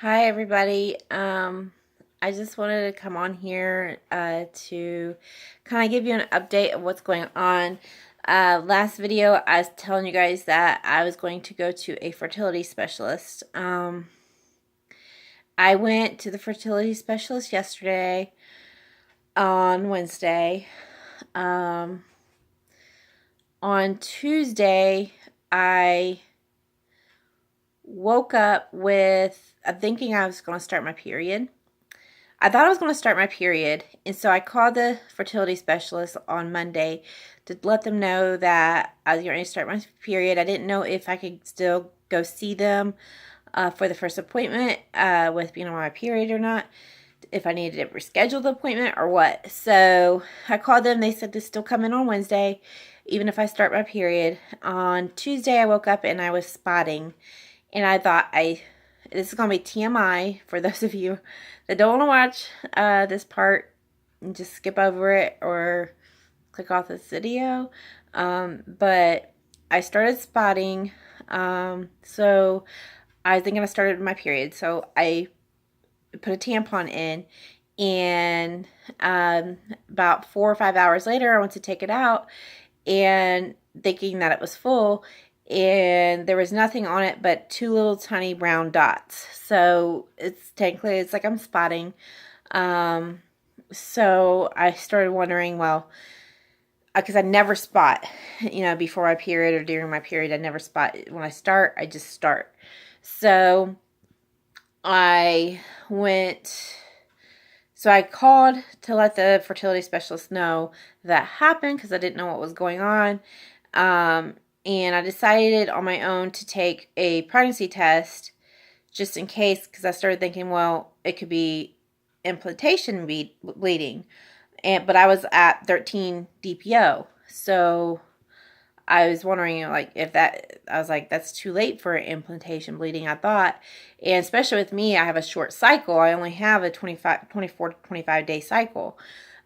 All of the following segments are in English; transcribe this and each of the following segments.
Hi everybody. I just wanted to come on here to kind of give you an update of what's going on. Last video I was telling you guys that I was going to go to a fertility specialist. I went to the fertility specialist yesterday on Wednesday. On Tuesday I woke up with thinking I was going to start my period. I thought I was going to start my period, and so I called the fertility specialist on Monday to let them know that I was going to start my period. I didn't know if I could still go see them for the first appointment with being on my period or not, if I needed to reschedule the appointment or what. So I called them. They said to still come in on Wednesday, even if I start my period. On Tuesday, I woke up and I was spotting, and I thought this is going to be TMI for those of you that don't want to watch this part and just skip over it or click off this video. But I started spotting. So I was thinking I started my period. So I put a tampon in, and about 4 or 5 hours later, I went to take it out and thinking that it was full, and there was nothing on it but two little tiny brown dots. So it's like I'm spotting. So I started wondering, well, because I never spot, before my period or during my period. I never spot. When I start, I just start. So I went. So I called to let the fertility specialist know that happened because I didn't know what was going on. And I decided on my own to take a pregnancy test just in case, because I started thinking, well, it could be implantation bleeding. But I was at 13 DPO. So I was wondering, like, I was like, that's too late for implantation bleeding, I thought. And especially with me, I have a short cycle. I only have a 24 to 25 day cycle.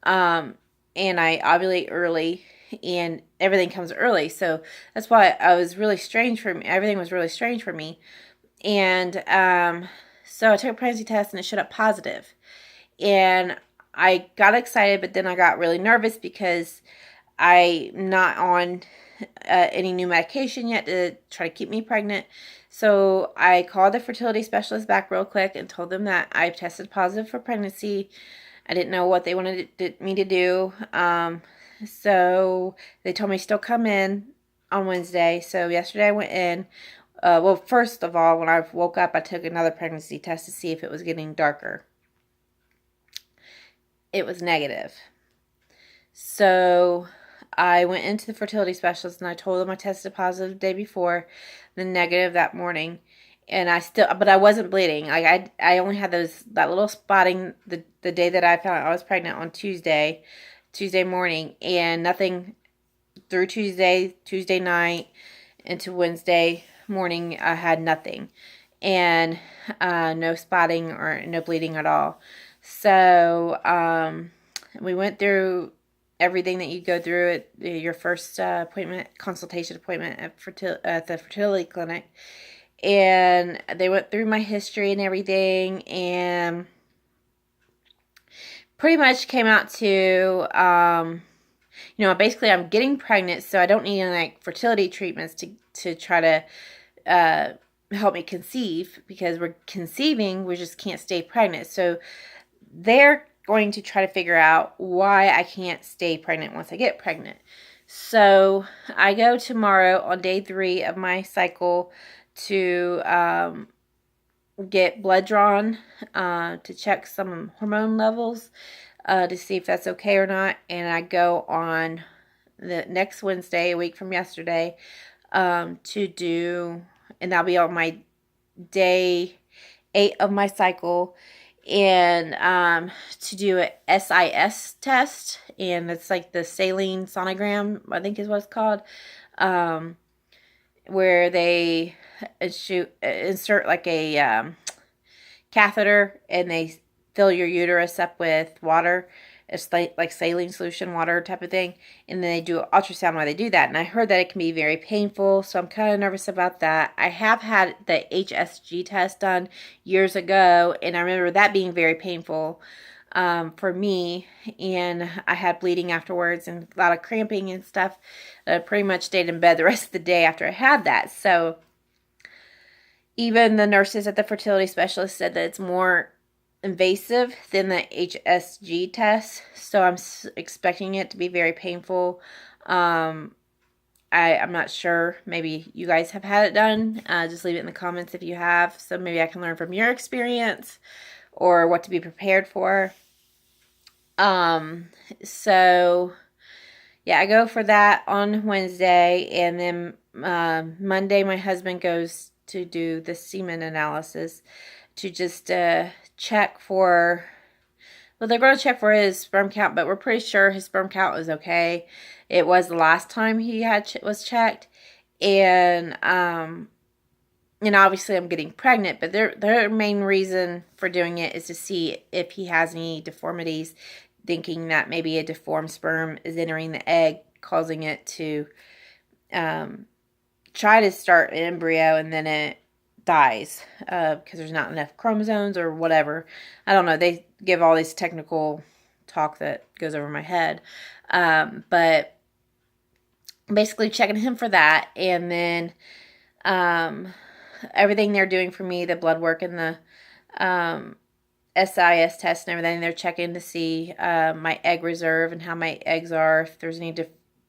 And I ovulate early, and everything comes early. So that's why I was really strange for me. Everything was really strange for me. And so I took a pregnancy test and it showed up positive. And I got excited, but then I got really nervous because I'm not on any new medication yet to try to keep me pregnant. So I called the fertility specialist back real quick and told them that I tested positive for pregnancy. I didn't know what they wanted me to do. So they told me to still come in on Wednesday. So yesterday I went in. Well, first of all, when I woke up, I took another pregnancy test to see if it was getting darker. It was negative. So I went into the fertility specialist and I told them I tested positive the day before, then negative that morning. And but I wasn't bleeding. Like I only had that little spotting the day that I found out I was pregnant on Tuesday morning, and nothing through Tuesday night into Wednesday morning. I had nothing, and no spotting or no bleeding at all. So we went through everything that you go through at your first consultation appointment at the fertility clinic. And they went through my history and everything, and pretty much came out to, basically I'm getting pregnant, so I don't need any like fertility treatments to try to help me conceive, because we're conceiving, we just can't stay pregnant. So they're going to try to figure out why I can't stay pregnant once I get pregnant. So I go tomorrow on day 3 of my cycle to get blood drawn to check some hormone levels to see if that's okay or not. And I go on the next Wednesday, a week from yesterday, and that'll be on my day 8 of my cycle, and to do a SIS test, and it's like the saline sonogram, I think is what it's called, where they insert like a catheter, and they fill your uterus up with water, It's like saline solution water type of thing. And then they do ultrasound while they do that. And I heard that it can be very painful. So I'm kind of nervous about that. I have had the HSG test done years ago. And I remember that being very painful for me. And I had bleeding afterwards and a lot of cramping and stuff. I pretty much stayed in bed the rest of the day after I had that. So even the nurses at the fertility specialist said that it's more invasive than the HSG test, so I'm expecting it to be very painful. I'm not sure. Maybe you guys have had it done. Just leave it in the comments if you have, so maybe I can learn from your experience or what to be prepared for. So yeah, I go for that on Wednesday, and then Monday my husband goes to do the semen analysis to just check for, well, they're going to check for his sperm count, but we're pretty sure his sperm count is okay. It was the last time he was checked, and obviously I'm getting pregnant, but their main reason for doing it is to see if he has any deformities, thinking that maybe a deformed sperm is entering the egg, causing it to try to start an embryo and then it dies because there's not enough chromosomes or whatever. I don't know. They give all these technical talk that goes over my head. But basically checking him for that. And then everything they're doing for me, the blood work and the SIS test and everything, they're checking to see my egg reserve and how my eggs are, if there's any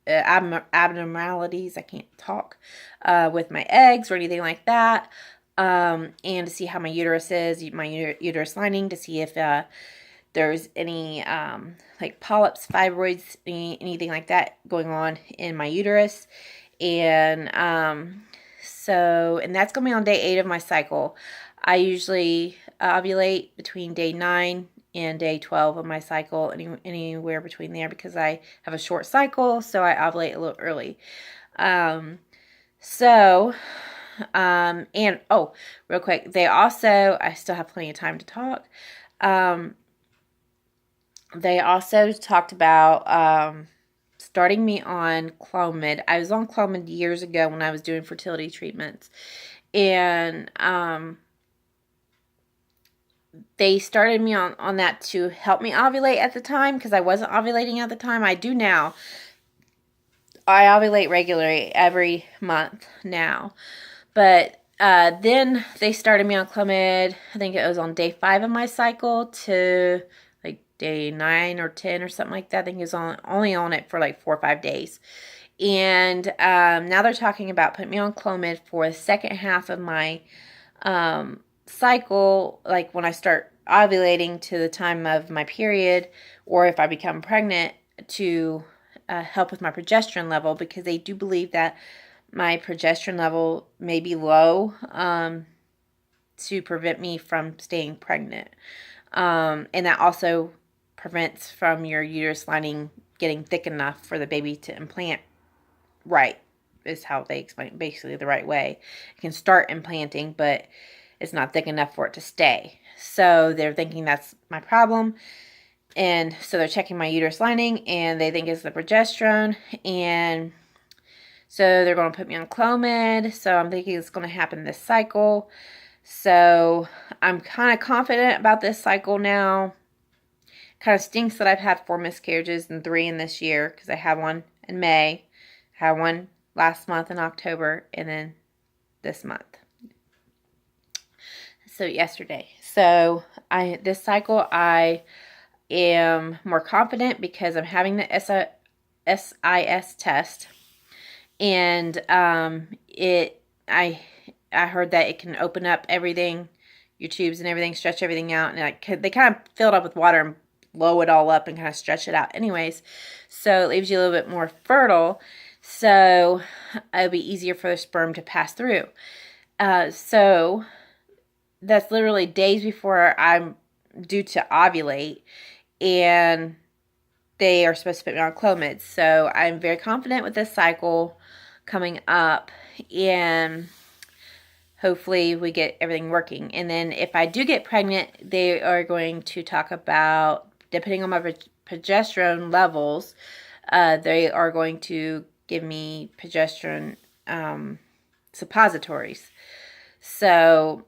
abnormalities, I can't talk, with my eggs or anything like that, and to see how my uterus is, my uterus lining, to see if there's any like polyps, fibroids, anything like that going on in my uterus. And and that's going to be on day 8 of my cycle. I usually ovulate between day 9 and day 12 of my cycle, anywhere between there, because I have a short cycle, so I ovulate a little early. And real quick, they also, I still have plenty of time to talk. They also talked about starting me on Clomid. I was on Clomid years ago when I was doing fertility treatments, and they started me on that to help me ovulate at the time, because I wasn't ovulating at the time. I do now. I ovulate regularly every month now. But then they started me on Clomid, I think it was on day 5 of my cycle to like day 9 or 10 or something like that. I think it was only on it for like 4 or 5 days. And now they're talking about putting me on Clomid for the second half of my cycle, like when I start ovulating to the time of my period, or if I become pregnant, to help with my progesterone level, because they do believe that my progesterone level may be low to prevent me from staying pregnant. And that also prevents from your uterus lining getting thick enough for the baby to implant right, is how they explain it, basically the right way. It can start implanting, but it's not thick enough for it to stay. So they're thinking that's my problem. And so they're checking my uterus lining, and they think it's the progesterone. And so they're going to put me on Clomid. So I'm thinking it's going to happen this cycle. So I'm kind of confident about this cycle now. Kind of stinks that I've had 4 miscarriages and 3 in this year, because I had one in May, had one last month in October, and then this month. So yesterday. So this cycle I am more confident because I'm having the SIS test, and I heard that it can open up everything, your tubes and everything, stretch everything out, and they kind of fill it up with water and blow it all up and kind of stretch it out anyways, so it leaves you a little bit more fertile, so it'll be easier for the sperm to pass through. So that's literally days before I'm due to ovulate, and they are supposed to put me on Clomid. So I'm very confident with this cycle coming up, and hopefully we get everything working. And then if I do get pregnant, they are going to talk about, depending on my progesterone levels, they are going to give me progesterone suppositories. So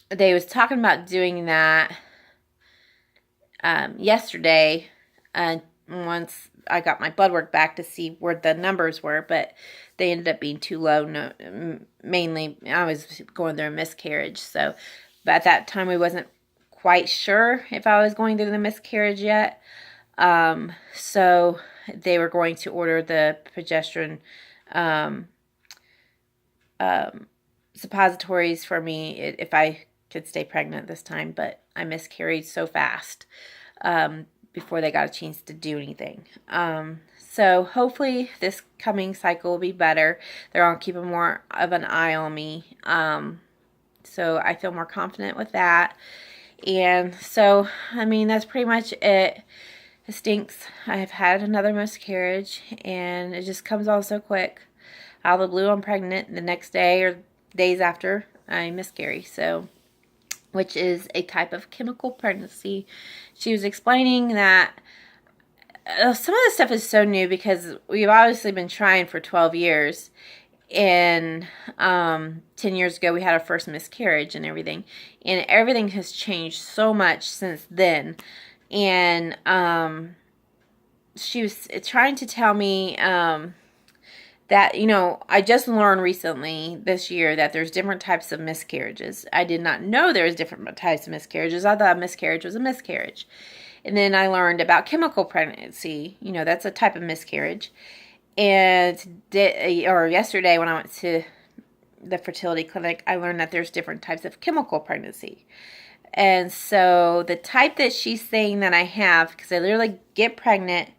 they was talking about doing that yesterday, once I got my blood work back to see where the numbers were, but they ended up being too low. No, mainly I was going through a miscarriage. So, but at that time we wasn't quite sure if I was going through the miscarriage yet. So they were going to order the progesterone suppositories for me if I could stay pregnant this time, but I miscarried so fast before they got a chance to do anything. So hopefully this coming cycle will be better. They're going to keep more of an eye on me. So I feel more confident with that. And so, I mean, that's pretty much it. It stinks. I've had another miscarriage, and it just comes all so quick. Out of the blue, I'm pregnant. The next day or days after, I miscarry. So, which is a type of chemical pregnancy. She was explaining that some of this stuff is so new because we've obviously been trying for 12 years. And 10 years ago, we had our first miscarriage and everything. And everything has changed so much since then. And she was trying to tell me that, you know, I just learned recently this year that there's different types of miscarriages. I did not know there was different types of miscarriages. I thought a miscarriage was a miscarriage. And then I learned about chemical pregnancy. You know, that's a type of miscarriage. And yesterday when I went to the fertility clinic, I learned that there's different types of chemical pregnancy. And so the type that she's saying that I have, because I literally get pregnant,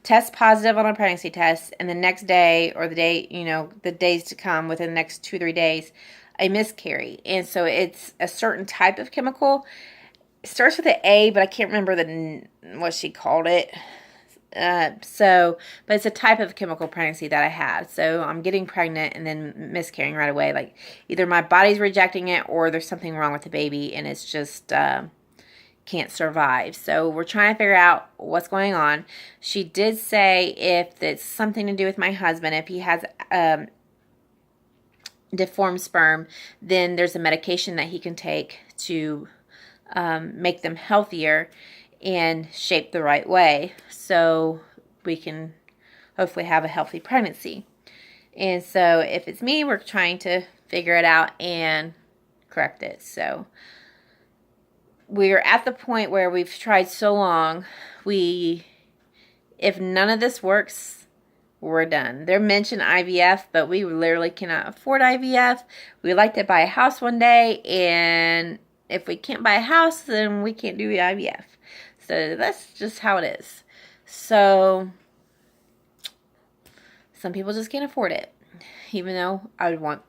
test positive on a pregnancy test, and the next day or the day, you know, the days to come within the next 2-3 days, I miscarry. And so it's a certain type of chemical. It starts with an A, but I can't remember what she called it. But it's a type of chemical pregnancy that I have. So I'm getting pregnant and then miscarrying right away. Like either my body's rejecting it or there's something wrong with the baby and it's just can't survive. So we're trying to figure out what's going on. She did say if it's something to do with my husband, if he has deformed sperm, then there's a medication that he can take to make them healthier and shaped the right way so we can hopefully have a healthy pregnancy. And so if it's me, we're trying to figure it out and correct it. So we're at the point where we've tried so long, if none of this works, we're done. They're mentioned IVF, but we literally cannot afford IVF. We'd like to buy a house one day, and if we can't buy a house, then we can't do the IVF. So that's just how it is. So some people just can't afford it. Even though I would want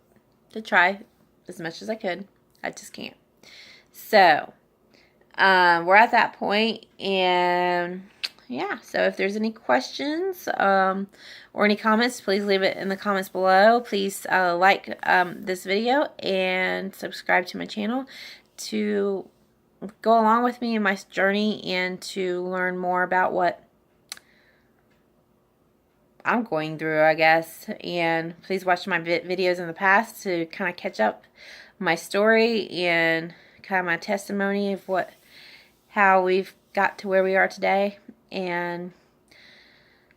to try as much as I could. I just can't. So we're at that point. And yeah, so if there's any questions or any comments, please leave it in the comments below. Please like this video and subscribe to my channel to go along with me in my journey and to learn more about what I'm going through, I guess. And please watch my videos in the past to kind of catch up my story and kind of my testimony of how we've got to where we are today. And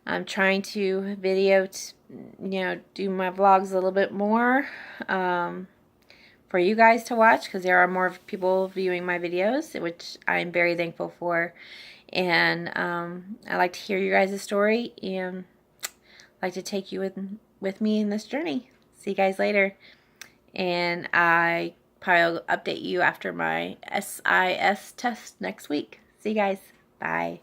I'm trying to do my vlogs a little bit more for you guys to watch, because there are more people viewing my videos, which I'm very thankful for. And I like to hear you guys' story and like to take you with me in this journey. See you guys later. And I probably will update you after my SIS test next week. See you guys. Bye.